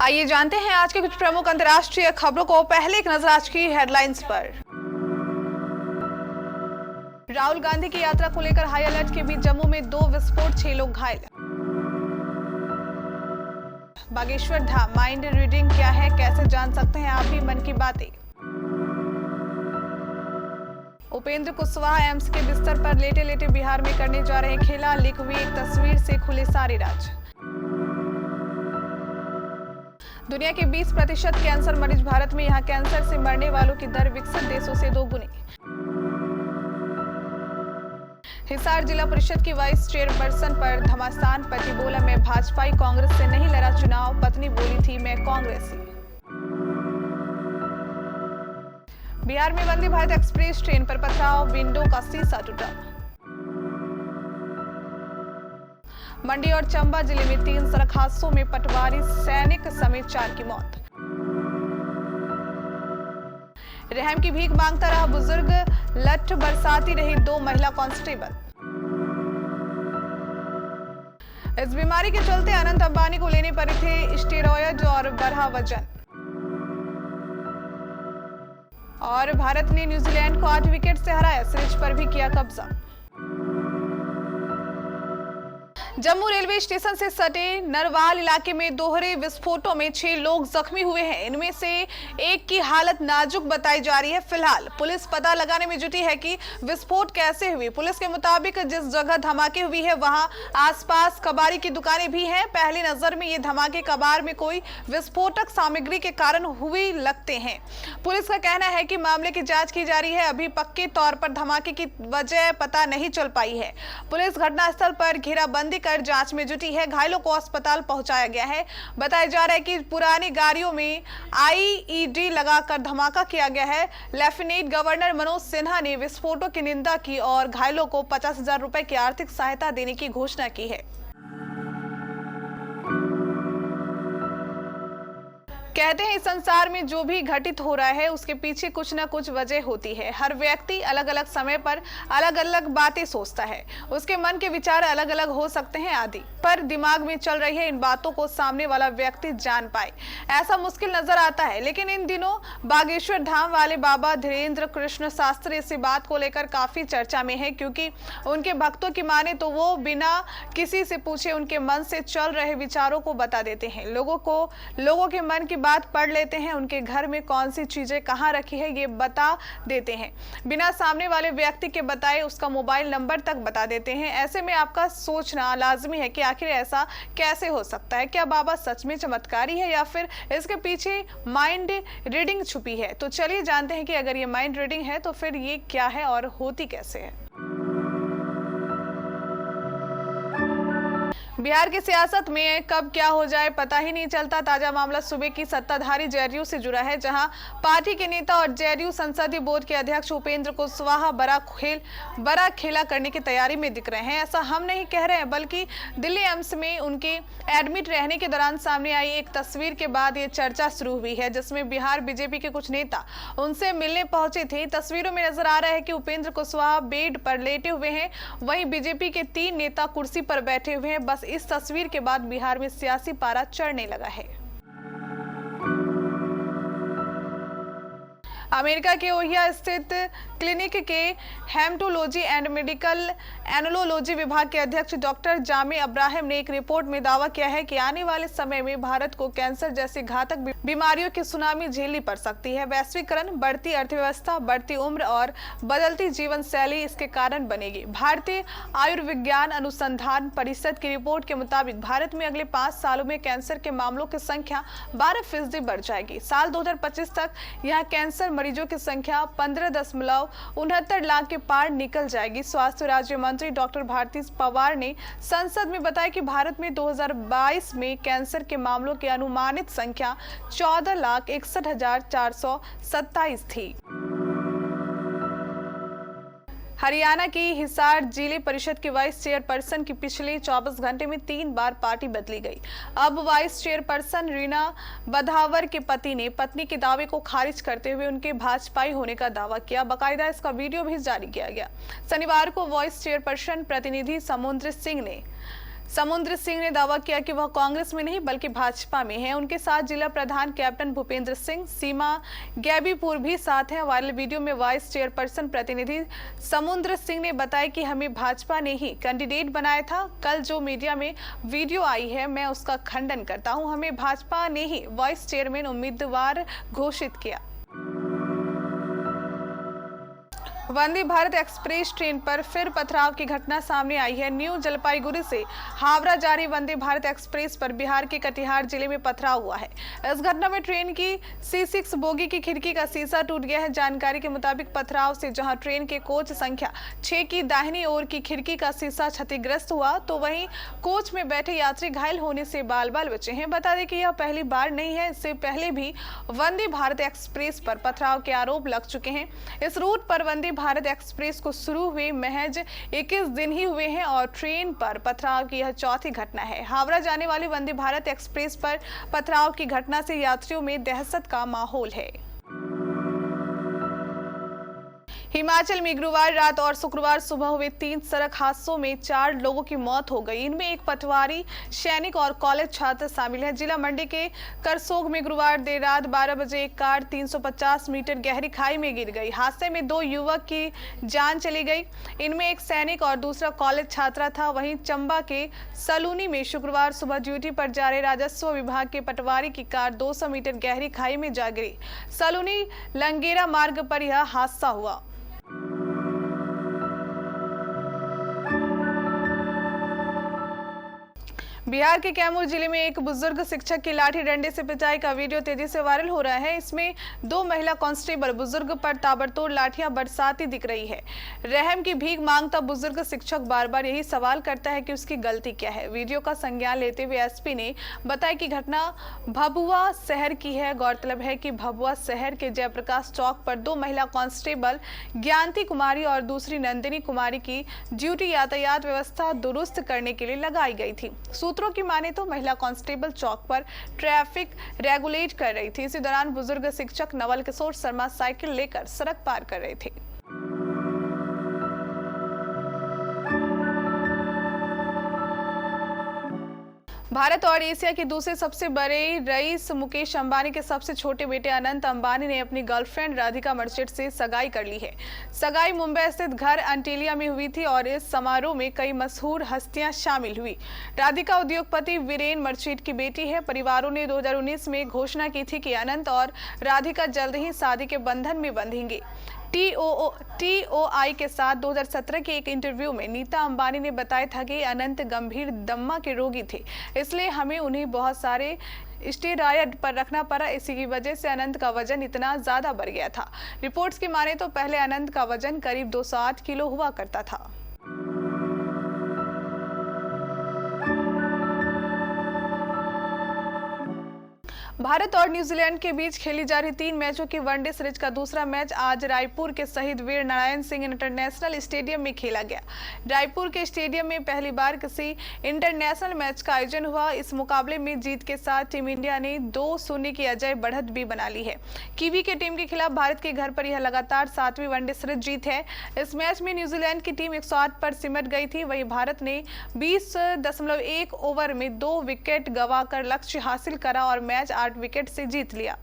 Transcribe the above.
आइए जानते हैं आज के कुछ प्रमुख अंतर्राष्ट्रीय खबरों को। पहले एक नजर आज की हेडलाइंस पर। राहुल गांधी की यात्रा को लेकर हाई अलर्ट के बीच जम्मू में 2 विस्फोट, 6 लोग घायल। बागेश्वर धाम माइंड रीडिंग क्या है, कैसे जान सकते हैं आप भी, मन की बातें। उपेंद्र कुशवाहा एम्स के बिस्तर पर लेटे लेटे बिहार में करने जा रहे खेला, लीक हुई एक तस्वीर से खुले सारे राज। दुनिया के 20% कैंसर मरीज भारत में, यहां कैंसर से मरने वालों की दर विकसित देशों से 2 गुनी। हिसार जिला परिषद की वाइस चेयरपर्सन पर घमासान, पति बोला मैं भाजपाई, कांग्रेस से नहीं लड़ा चुनाव, पत्नी बोली थी मैं कांग्रेसी। बिहार में वंदे भारत एक्सप्रेस ट्रेन पर पथराव, विंडो का शीशा टूटा। मंडी और चंबा जिले में 3 सड़क हादसों में पटवारी सैनिक समेत 4 की मौत। रहम की भीख मांगता रहा बुजुर्ग, लठ बरसाती रही 2 महिला कांस्टेबल। इस बीमारी के चलते अनंत अंबानी को लेने पड़े थे स्टेरॉयड और बढ़ा वजन। और भारत ने न्यूजीलैंड को 8 विकेट से हराया, सीरीज पर भी किया कब्जा। जम्मू रेलवे स्टेशन से सटे नरवाल इलाके में दोहरे विस्फोटों में 6 लोग जख्मी हुए हैं। इनमें से एक की हालत नाजुक बताई जा रही है। फिलहाल पुलिस पता लगाने में जुटी है कि विस्फोट कैसे हुई। पुलिस के मुताबिक जिस जगह धमाके हुई है वहां आसपास कबाड़ी की दुकानें भी हैं। पहली नजर में ये धमाके कबाड़ में कोई विस्फोटक सामग्री के कारण हुए लगते हैं। पुलिस का कहना है कि मामले की जांच की जा रही है। अभी पक्के तौर पर धमाके की वजह पता नहीं चल पाई है। पुलिस घटनास्थल पर घेराबंदी कर जांच में जुटी है। घायलों को अस्पताल पहुंचाया गया है। बताया जा रहा है कि पुरानी गाड़ियों में आईईडी लगाकर धमाका किया गया है। लेफ्टिनेंट गवर्नर मनोज सिन्हा ने विस्फोटों की निंदा की और घायलों को 50,000 रुपए की आर्थिक सहायता देने की घोषणा की है। कहते हैं इस संसार में जो भी घटित हो रहा है उसके पीछे कुछ ना कुछ वजह होती है। हर व्यक्ति अलग अलग समय पर अलग अलग बातें सोचता है, उसके मन के विचार अलग अलग हो सकते हैं आदि, पर दिमाग में चल रही है इन बातों को सामने वाला व्यक्ति जान पाए ऐसा मुश्किल नजर आता है। लेकिन इन दिनों बागेश्वर धाम वाले बाबा धीरेन्द्र कृष्ण शास्त्री इसी बात को लेकर काफी चर्चा में है, क्योंकि उनके भक्तों की माने तो वो बिना किसी से पूछे उनके मन से चल रहे विचारों को बता देते हैं। लोगों के मन की बात पढ़ लेते हैं। उनके घर में कौन सी चीजें कहां रखी है ये बता देते हैं। बिना सामने वाले व्यक्ति के बताए उसका मोबाइल नंबर तक बता देते हैं। ऐसे में आपका सोचना लाजमी है कि आखिर ऐसा कैसे हो सकता है। क्या बाबा सच में चमत्कारी है या फिर इसके पीछे माइंड रीडिंग छुपी है? तो चलिए जानते हैं कि अगर ये माइंड रीडिंग है तो फिर ये क्या है और होती कैसे है। बिहार की सियासत में कब क्या हो जाए पता ही नहीं चलता। ताजा मामला सुबह की सत्ताधारी जेडीयू से जुड़ा है, जहां पार्टी के नेता और जेडीयू संसदीय बोर्ड के अध्यक्ष उपेंद्र कुशवाहा बड़ा खेला करने की तैयारी में दिख रहे हैं। ऐसा हम नहीं कह रहे हैं, बल्कि दिल्ली एम्स में उनके एडमिट रहने के दौरान सामने आई एक तस्वीर के बाद ये चर्चा शुरू हुई है, जिसमें बिहार बीजेपी के कुछ नेता उनसे मिलने पहुंचे थे। तस्वीरों में नजर आ रहा है कि उपेंद्र कुशवाहा बेड पर लेटे हुए हैं, वहीं बीजेपी के 3 नेता कुर्सी पर बैठे हुए हैं। बस इस तस्वीर के बाद बिहार में सियासी पारा चढ़ने लगा है। अमेरिका के ओहियो स्थित क्लिनिक के हेमेटोलॉजी एंड मेडिकल एनालॉजी विभाग के अध्यक्ष डॉक्टर जामे अब्राहम ने एक रिपोर्ट में दावा किया है कि आने वाले समय में भारत को कैंसर जैसी घातक बीमारियों की सुनामी झेलनी पड़ सकती है। वैश्वीकरण, बढ़ती अर्थव्यवस्था, बढ़ती उम्र और बदलती जीवन शैली इसके कारण बनेगी। भारतीय आयुर्विज्ञान अनुसंधान परिषद की रिपोर्ट के मुताबिक भारत में अगले 5 सालों में कैंसर के मामलों की संख्या 12% बढ़ जाएगी। साल 2025 तक यहाँ कैंसर मरीजों की संख्या 15.69 लाख के पार निकल जाएगी। स्वास्थ्य राज्य मंत्री डॉक्टर भारती पवार ने संसद में बताया कि भारत में 2022 में कैंसर के मामलों की अनुमानित संख्या 14,61,427 थी। हरियाणा की हिसार जिले परिषद की वाइस चेयरपर्सन की पिछले 24 घंटे में 3 बार पार्टी बदली गई। अब वाइस चेयरपर्सन रीना बधावर के पति ने पत्नी के दावे को खारिज करते हुए उनके भाजपाई होने का दावा किया। बाकायदा इसका वीडियो भी जारी किया गया। शनिवार को वाइस चेयरपर्सन प्रतिनिधि समुद्र सिंह ने समुद्र सिंह ने दावा किया कि वह कांग्रेस में नहीं बल्कि भाजपा में है। उनके साथ जिला प्रधान कैप्टन भूपेंद्र सिंह, सीमा गैबीपुर भी साथ हैं। वायरल वीडियो में वाइस चेयरपर्सन प्रतिनिधि समुद्र सिंह ने बताया कि हमें भाजपा ने ही कैंडिडेट बनाया था। कल जो मीडिया में वीडियो आई है मैं उसका खंडन करता हूं। हमें भाजपा ने ही वाइस चेयरमैन उम्मीदवार घोषित किया। वंदे भारत एक्सप्रेस ट्रेन पर फिर पथराव की घटना सामने आई है। न्यू जलपाईगुड़ी से हावड़ा जा रही वंदे भारत एक्सप्रेस पर बिहार के कटिहार जिले में पथराव हुआ है। इस घटना में ट्रेन की C6 बोगी की खिड़की का शीशा टूट गया है। जानकारी के मुताबिक पथराव से जहां ट्रेन के कोच संख्या 6 की दाहिनी ओर की खिड़की का शीशा क्षतिग्रस्त हुआ, तो वहीं कोच में बैठे यात्री घायल होने से बाल बाल बचे हैं। बता दें कि यह पहली बार नहीं है, इससे पहले भी वंदे भारत एक्सप्रेस पर पथराव के आरोप लग चुके हैं। इस रूट पर वंदे भारत एक्सप्रेस को शुरू हुए महज 21 दिन ही हुए हैं और ट्रेन पर पथराव की यह चौथी घटना है। हावड़ा जाने वाली वंदे भारत एक्सप्रेस पर पथराव की घटना से यात्रियों में दहशत का माहौल है। हिमाचल में गुरुवार रात और शुक्रवार सुबह हुए 3 सड़क हादसों में 4 लोगों की मौत हो गई। इनमें एक पटवारी, सैनिक और कॉलेज छात्र शामिल है। जिला मंडी के करसोग में गुरुवार देर रात 12 बजे एक कार 350 मीटर गहरी खाई में गिर गई। हादसे में 2 युवक की जान चली गई। इनमें एक सैनिक और दूसरा कॉलेज छात्रा था। वहीं चंबा के सलूनी में शुक्रवार सुबह ड्यूटी पर जा रहे राजस्व विभाग के पटवारी की कार 200 मीटर गहरी खाई में जा गिरी। सलूनी लंगेरा मार्ग पर यह हादसा हुआ। बिहार के कैमूर जिले में एक बुजुर्ग शिक्षक की लाठी डंडे से पिटाई का वीडियो तेजी से वायरल हो रहा है। इसमें 2 महिला कांस्टेबल बुजुर्ग पर ताबड़तोड़ लाठियां बरसाती दिख रही है। रहम की भीख मांगता बुजुर्ग शिक्षक बार बार यही सवाल करता है कि उसकी गलती क्या है। वीडियो का संज्ञान लेते हुए एसपी ने बताया कि घटना भभुआ शहर की है। गौरतलब है कि भभुआ शहर के जयप्रकाश चौक पर 2 महिला कांस्टेबल ज्ञानती कुमारी और दूसरी नंदिनी कुमारी की ड्यूटी यातायात व्यवस्था दुरुस्त करने के लिए लगाई गई थी। सूत्रों की माने तो महिला कांस्टेबल चौक पर ट्रैफिक रेगुलेट कर रही थी। इसी दौरान बुजुर्ग शिक्षक नवल किशोर शर्मा साइकिल लेकर सड़क पार कर रहे थे। भारत और एशिया के दूसरे सबसे बड़े रईस मुकेश अंबानी के सबसे छोटे बेटे अनंत अंबानी ने अपनी गर्लफ्रेंड राधिका मर्चेंट से सगाई कर ली है। सगाई मुंबई स्थित घर अंटेलिया में हुई थी और इस समारोह में कई मशहूर हस्तियां शामिल हुई। राधिका उद्योगपति वीरेन मर्चेंट की बेटी है। परिवारों ने 2019 में घोषणा की थी कि अनंत और राधिका जल्द ही शादी के बंधन में बंधेंगे। TOI के साथ 2017 के एक इंटरव्यू में नीता अंबानी ने बताया था कि अनंत गंभीर दम्मा के रोगी थे, इसलिए हमें उन्हें बहुत सारे स्टेरॉयड पर रखना पड़ा। इसी की वजह से अनंत का वजन इतना ज्यादा बढ़ गया था। रिपोर्ट्स की माने तो पहले अनंत का वजन करीब 208 किलो हुआ करता था। भारत और न्यूजीलैंड के बीच खेली जा रही 3 मैचों की वनडे सीरीज का दूसरा मैच आज रायपुर के शहीद वीर नारायण सिंह इंटरनेशनल स्टेडियम में खेला गया। रायपुर के स्टेडियम में पहली बार किसी इंटरनेशनल मैच का आयोजन हुआ। इस मुकाबले में जीत के साथ टीम इंडिया ने 2-0 की अजय बढ़त भी बना ली है। कीवी की टीम के खिलाफ भारत के घर पर यह लगातार 7वीं वनडे सीरीज जीत है। इस मैच में न्यूजीलैंड की टीम 108 पर सिमट गई थी। वहीं भारत ने 20.1 ओवर में 2 विकेट गंवाकर लक्ष्य हासिल करा और मैच 8 विकेट से जीत लिया।